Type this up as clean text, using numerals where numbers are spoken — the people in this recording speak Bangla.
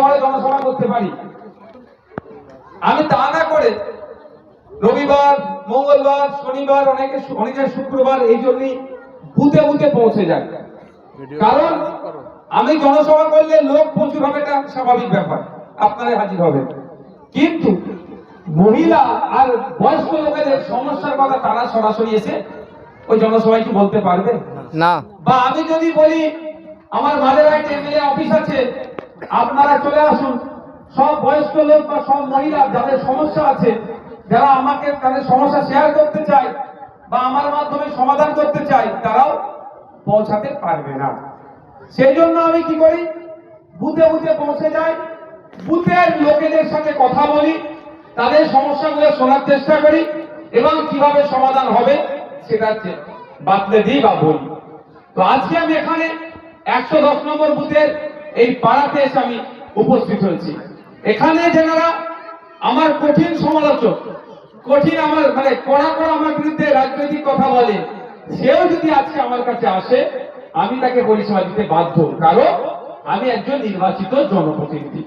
শহরে জনসভা করতে পারি। আমি তা না করে রবিবার, মঙ্গলবার, শনিবার, অনেকে শুক্রবার এই জন্যই বুথে বুথে পৌঁছে যায়। কারণ আমি জনসভা করলে লোক প্রচুর হবে, এটা স্বাভাবিক ব্যাপার, আপনারা হাজির হবে। কিন্তু মহিলা আর বয়স্ক লোকেদের সমস্যার কথা তারা সরাসরি এসে ওই জনসভায় কি বলতে পারবে না। বা আমি যদি বলি আমার মাঝেরহাট এমএলএ অফিস আছে, আপনারা চলে আসুন, সব বয়স্ক লোক বা সব মহিলা যাদের সমস্যা আছে, যারা আমাকে তাদের সমস্যা শেয়ার করতে চায় বা আমার মাধ্যমে সমাধান করতে চায়, তারাও পৌঁছাতে পারবে না। সেই জন্য আমি কি করি, বুথে বুথে পৌঁছে যাই, বুথের লোকেদের সাথে কথা বলি, তাদের সমস্যাগুলো শোনার চেষ্টা করি এবং কিভাবে সমাধান হবে সেটা বাতলে দিই বা বলি। তো আজকে আমি এখানে 110 নম্বর বুথের এই পাড়াতে এসে আমি উপস্থিত হয়েছি। এখানে যারা আমার কঠিন সমালোচক, কঠিন আমার মানে কড়া আমার বিরুদ্ধে রাজনৈতিক কথা বলে, সেও যদি আজকে আমার কাছে আসে, আমি তাকে পরিষেবা দিতে বাধ্য, কারণ আমি একজন নির্বাচিত জনপ্রতিনিধি।